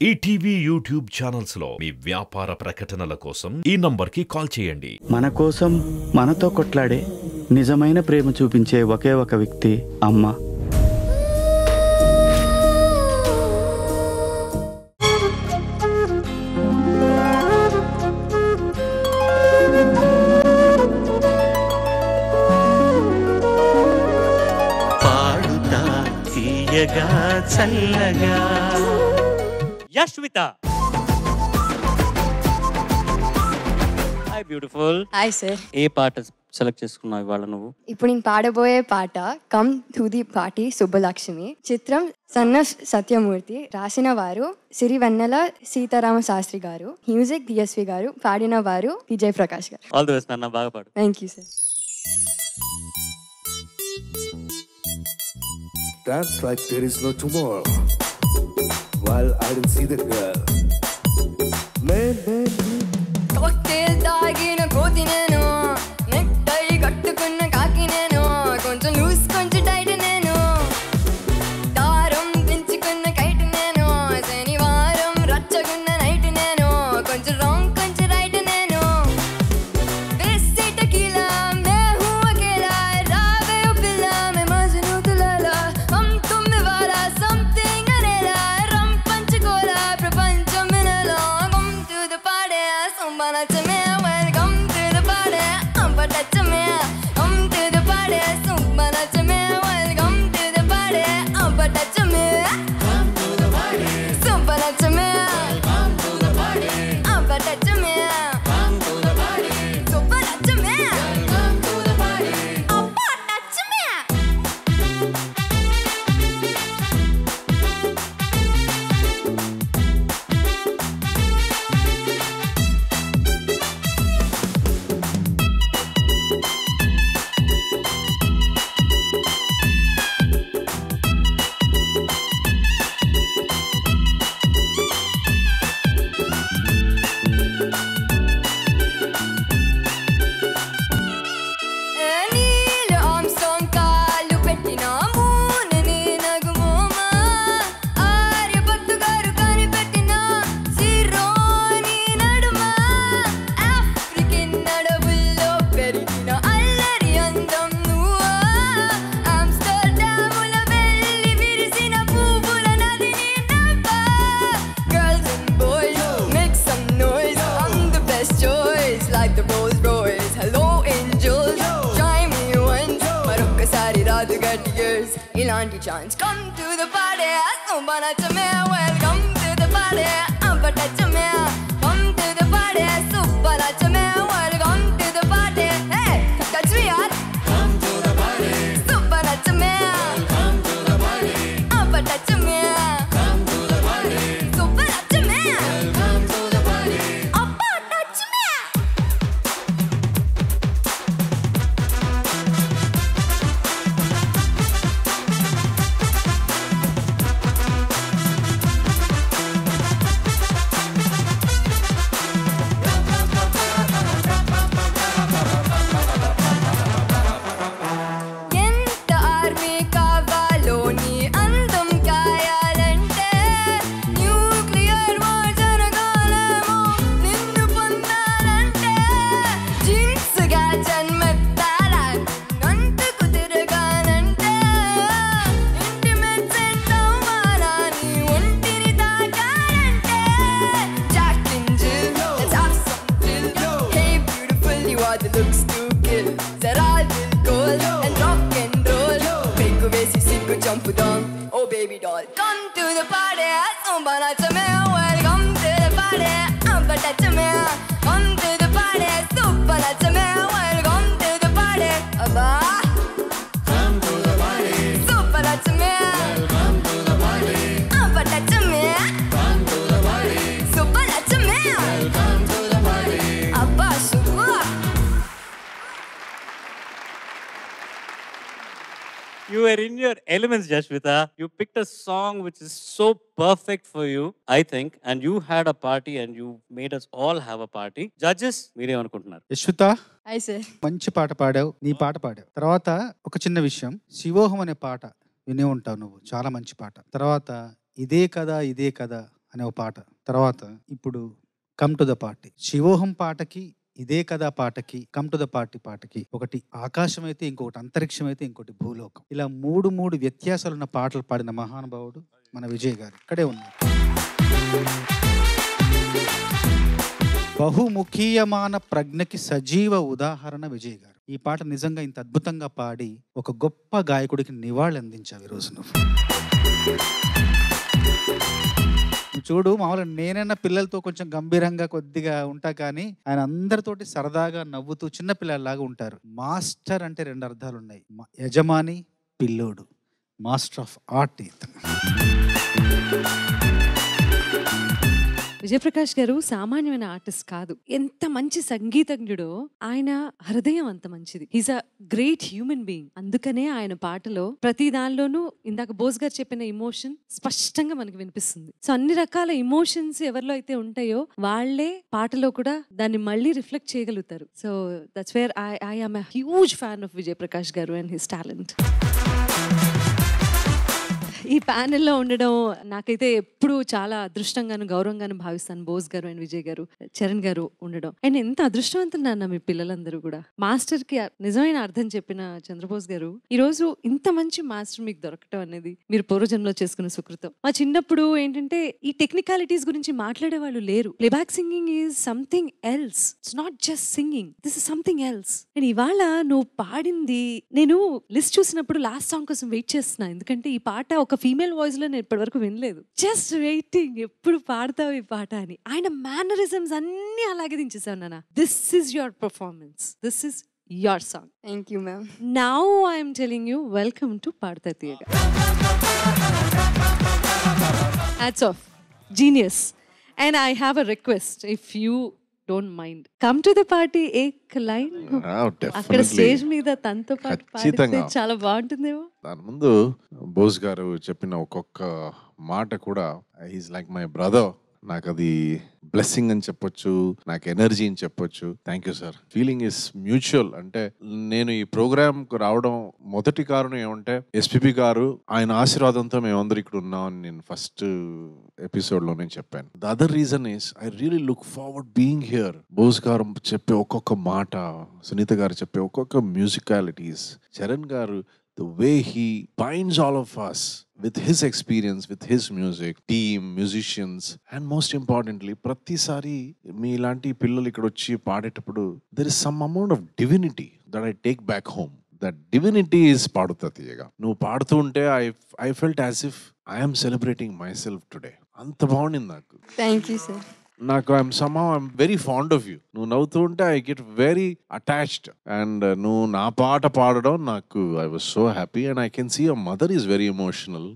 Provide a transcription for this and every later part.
ETV YouTube channels లో మీ వ్యాపార ప్రకటనల కోసం ఈ నంబర్కి కాల్ చేయండి. మన కోసం మనతో కొట్లాడే నిజమైన ప్రేమ చూపించే ఒకే ఒక వ్యక్తి అమ్మ. పాడుతా తీయగా చల్లగా Yashwitha. Hi beautiful. Hi sir. ఏ పాట సెలెక్ట్ చేసుకున్నావు ఇవాళ నువ్వు? ఇప్పుడు నేను పాడబోయే పాట come to the party Subbalakshmi. చిత్రం సన్న సత్యమూర్తి. రాసిన వారు సిరివెన్నెల సీతారామ శాస్త్రి గారు. మ్యూజిక్ డిఎస్వి గారు. పాడిన వారు విజయ్ ప్రకాష్ గారు. ఆల్ ది బెస్ట్ నాన్న, బాగా పాడు. Thank you sir. Dance like there is no tomorrow. While I don't see the girl. Cocktail తాగిన కోతి నేను, నెక్ టై కట్టుకున్న కాకి నేను, కొంచెం లూస్ కొంచెం టైట్ నేను, దారం పెంచుకున్న కైట్ నేను, శనివారం రచ్చగున్న నైట్ నేను, కొంచెం రాంగ్ కొంచెం రైట్ నేను, దేశీ టకీలా మే హూ అకేలా, రావే ఓ పిల్ల మే మజ్నూ తులాలా, హమ్ తుమ్ వాలా సంథింగ్ అనేలా, రమ్ పంచుకోలా ప్రపంచం వినలా, come to the party Subbalakshmi, welcome to the party అబ్బటచ్చమే, come to the party Subbalakshmi, welcome to the party అబ్బటచ్చమే, come to the party Subbalakshmi, welcome to the party అబ్బటచ్చమే, come to the party Subbalakshmi, welcome to the party అబ్బటచ్చమే. నీళ్ళు Armstrong కాళ్ళు పెట్టిన మూనని నగుమోమా, ఆర్యభట్టు గారు కనిపెట్టిన సిరోని నడుమ, ఆఫ్రికన్ అడవుల్లో పెరిగిన అల్లరి అందం నువ్వా, ఆమ్స్టర్డాముల వెళ్ళి విరిసిన పువ్వుల నదిని నవ్వా, girls and boys make some noise, I'm the best choice like the Rolls Royce, hello angels, try me once, మరొక్కసారి రాదు గట్టి years, ఇలాంటి chance, come to the party Subbalakshmi, welcome to the party అబ్బటచ్చమే, come to the party Subbalakshmi, welcome to the party, hey touch me yaar, come to the party Subbalakshmi, welcome to the party అబ్బటచ్చమే, come to the party Subbalakshmi, welcome to the party అబ్బటచ్చమే. ఎంత army కావాలో నీ అందం కాయాలంటే, nuclear war జరగాలేమో నిన్ను పొందాలంటే, jeans గా జన్మెత్తాలా నిన్నంతకు తిరగాలంటే, ఇంటిమేట్స్ ఎంతవ్వాలా నీ ఒంటిని తాకాలంటే, జాక్ అండ్ జిల్ let's have some thrill, hey beautiful you are the looks to kill, zara dil kol and rock and roll, peg వేసి సిగ్గు చంపుదాం oh baby doll, come to the party Subbalakshmi, welcome to the party అబ్బటచ్చమే, come to the party Subbalakshmi, welcome to the party అబ్బా, come to the party Subbalakshmi, welcome to the party అబ్బటచ్చమే, come to the party Subbalakshmi, welcome to the party అబ్బా Subbu. You were in your elements, Yashvita. You picked a song which is so perfect for you, I think, and you had a party and you made us all have a party. Judges, మీరేమనుకుంటున్నారు? Yashwitha, hi sir. మంచి పాట పాడావు. నీ పాట పాడావు. తర్వాత ఒక చిన్న విషయం, శివోహం అనే పాట వినే ఉంటావు నువ్వు. చాలా మంచి పాట. తర్వాత ఇదే కదా అనే ఒక పాట, తర్వాత ఇప్పుడు కమ్ టు ద పార్టీ. శివోహం పాటకి, ఇదే కదా పాటకి, కమ్ టు ద పార్టీ పాటకి ఒకటి ఆకాశం అయితే, ఇంకొకటి అంతరిక్షం అయితే, ఇంకొకటి భూలోకం. ఇలా మూడు వ్యత్యాసాలున్న పాటలు పాడిన మహానుభావుడు మన విజయ్ గారు. ఇక్కడే ఉన్నారు. బహుముఖీయమాన ప్రజ్ఞకి సజీవ ఉదాహరణ విజయ్ గారు. ఈ పాట నిజంగా ఇంత అద్భుతంగా పాడి ఒక గొప్ప గాయకుడికి నివాళి అందించావు ఈరోజు నువ్వు. చూడు, మామూలుగా నేనైనా పిల్లలతో కొంచెం గంభీరంగా కొద్దిగా ఉంటా, కానీ ఆయన అందరితోటి సరదాగా నవ్వుతూ చిన్న పిల్లల్లాగా ఉంటారు. మాస్టర్ అంటే 2 అర్థాలు ఉన్నాయి. యజమాని, పిల్లోడు. మాస్టర్ ఆఫ్ ఆర్ట్ ఇతను. విజయప్రకాష్ గారు సామాన్యమైన ఆర్టిస్ట్ కాదు. ఎంత మంచి సంగీతజ్ఞుడో, ఆయన హృదయం అంత మంచిది. He's a great human being. అందుకనే ఆయన పాటలో ప్రతి దానిలోనూ ఇందాక బోస్ గారు చెప్పిన ఎమోషన్ స్పష్టంగా మనకు వినిపిస్తుంది. సో అన్ని రకాల ఎమోషన్స్ ఎవరిలో అయితే ఉంటాయో వాళ్ళే పాటలో కూడా దాన్ని మళ్ళీ రిఫ్లెక్ట్ చేయగలుగుతారు. So that's where I am a huge fan of Vijay Prakash గారు అండ్ హిస్ టాలెంట్. ఈ ప్యానెల్లో ఉండడం నాకైతే ఎప్పుడు చాలా అదృష్టంగాను గౌరవంగాను భావిస్తాను. బోస్ గారు అండ్ విజయ్ గారు, చరణ్ గారు ఉండడం. అండ్ ఎంత అదృష్టవంతున్నా మీ పిల్లలందరూ కూడా. మాస్టర్ కి నిజమైన అర్థం చెప్పిన చంద్రబోస్ గారు, ఈ రోజు ఇంత మంచి మాస్టర్ మీకు దొరకటం అనేది మీరు పూర్వజన్మలో చేసుకున్న సుకృతం. మా చిన్నప్పుడు ఏంటంటే ఈ టెక్నికాలిటీస్ గురించి మాట్లాడే వాళ్ళు లేరు. Playback singing is something else. It's not just singing, this is something else. And ఇవాళ నువ్వు పాడింది, నేను లిస్ట్ చూసినప్పుడు లాస్ట్ సాంగ్ కోసం వెయిట్ చేస్తున్నా. ఎందుకంటే ఈ పాట ఒక ఫీమేల్ వాయిస్ లో నేను ఇప్పటి వరకు వినలేదు. జస్ట్ వెయిటింగ్, ఎప్పుడు పాడతావు ఈ పాట అని. ఆయన మేనరిజమ్స్ అన్ని అలాగే దించేసావు నాన్న. This is your performance, this is your song. Thank you ma'am. Now I'm telling you, welcome to Padutha Theeyaga. Hats off, genius. And I have a request, if you don't mind, come to the party ఏక్ line అక్కడ stage మీద తనతో పాటు పాడితే చాలా బాగుంటుందేమో. దాని ముందు బోస్ గారు చెప్పిన ఒక్కొక్క మాట కూడా, హీస్ లైక్ మై బ్రదర్. నాకు అది బ్లెస్సింగ్ అని చెప్పొచ్చు, నాకు ఎనర్జీ అని చెప్పొచ్చు. Thank you sir. Feeling is mutual. అంటే నేను ఈ ప్రోగ్రామ్ కు రావడం మొదటి కారణం ఏమంటే, ఎస్పీబీ గారు ఆయన ఆశీర్వాదంతో మేమందరూ ఇక్కడ ఉన్నాం అని నేను ఫస్ట్ ఎపిసోడ్ లో నేను చెప్పాను. The other reason is I really look forward being here. Bose garu చెప్పే ఒక్కొక్క మాట, సునీత గారు చెప్పే ఒక్కొక్క మ్యూజికాలిటీస్, చరణ్ గారు the way he binds all of us with his experience, with his music, team, musicians, and most importantly, pratisari me ilanti pillalu ikkada vachi paadetappudu there is some amount of divinity that I take back home. That divinity is paadutha tiyaga. Nu paaduthu unte I felt as if I am celebrating myself today. Anta baagundi naaku. Thank you sir. నాకు I am very fond of you. నువ్వు నవ్వుతూ ఉంటే I get very attached. And నువ్వు నా పాట పాడడం నాకు I was so happy. And I can see your mother is very emotional.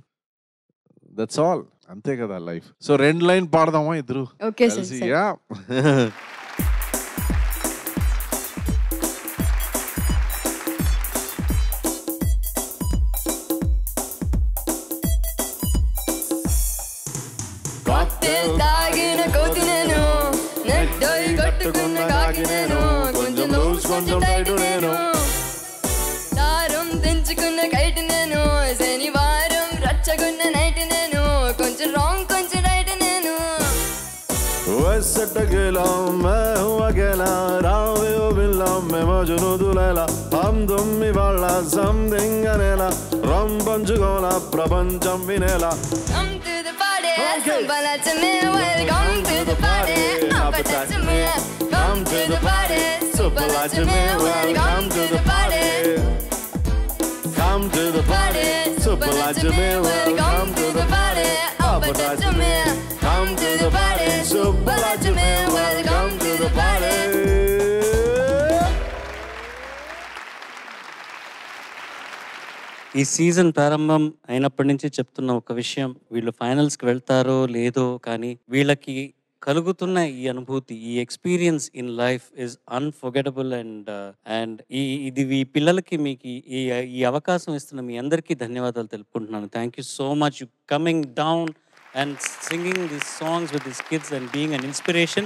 That's all. అంతే కదా లైఫ్. సో 2 లైన్ పాడదామా ఇద్దరు? Okay sir. యా. తాగిన కోతి నేను, నెట్టయి కట్టుకున్న కాకి నేను, కొంచెం లూజ్ కొంచెం టైట్ నేను, దారం తెంచుకున్న కైట్ నేను, శనివారం రచ్చగున్న నైట్ నేను, కొంచెం రాంగ్ కొంచెం రైట్ నేను. वैसे टकेला मैं हूँ अकेला, रावे ओ बिल्ला मैं मजनू दुलैला, हम तुम इवाళ something అనేలా, రం పంచుకోలా ప్రపంచం వినేలా. Come to the party, somebody to me, welcome to the party, opposite to me. Come to the party, somebody to me, welcome to the party. Come to the party, somebody to me, welcome to the party, opposite to me. Come to the party, somebody to me, welcome to the party. ఈ season ప్రారంభం అయినప్పటి నుంచి చెప్తున్న ఒక విషయం, వీళ్ళు ఫైనల్స్కి వెళ్తారో లేదో కానీ వీళ్ళకి కలుగుతున్న ఈ అనుభూతి, ఈ experience in life is unforgettable. And ఇది ఈ పిల్లలకి మీకు ఈ అవకాశం ఇస్తున్న మీ అందరికీ ధన్యవాదాలు తెలుపుకుంటున్నాను. Thank you so much you coming down and singing these songs with these kids and being an inspiration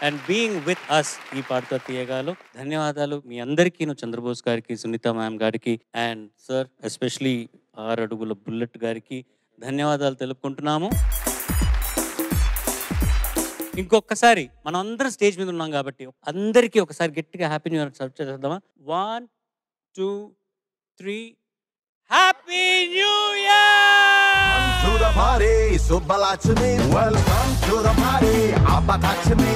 and being with us ఈ పాడతా తీయగాలో. ధన్యవాదాలు మీ అందరికీ, చంద్రబోస్ గారికి, సునీత మ్యామ్ గారికి అండ్ సార్ ఎస్పెషలీ 6 అడుగుల బుల్లెట్ గారికి ధన్యవాదాలు తెలుపుకుంటున్నాము. ఇంకొకసారి మనం అందరం స్టేజ్ మీద ఉన్నాం కాబట్టి అందరికీ ఒకసారి గట్టిగా హ్యాపీ న్యూ ఇయర్ సర్చ్ చేద్దామా? 1 2 3 happy new year to the party, Subbalakshmi. Welcome to the party, Abbalakshmi.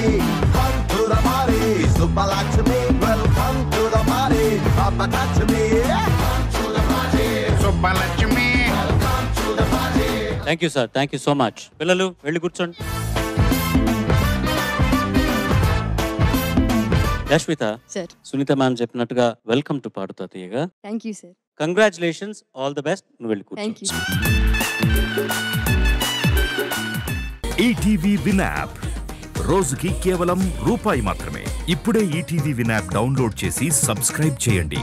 Come to the party, Subbalakshmi. Welcome to the party, Abbalakshmi. Come to the party, Subbalakshmi. Welcome to the party. Thank you sir, thank you so much. పిల్లలు వెళ్ళి కూర్చోండి. Yashwitha, sir Sunitha ma'am చెప్పినట్టుగా welcome to పాడుతా తీయగా. Thank you sir. Congratulations, all the best. నువ్వు వెళ్ళి thank కూర్చో. You. ETV win app రోజుకి కేవలం రూపాయి మాత్రమే. ఇప్పుడే ఈటీవీ విన్ యాప్ డౌన్లోడ్ చేసి సబ్స్క్రైబ్ చేయండి.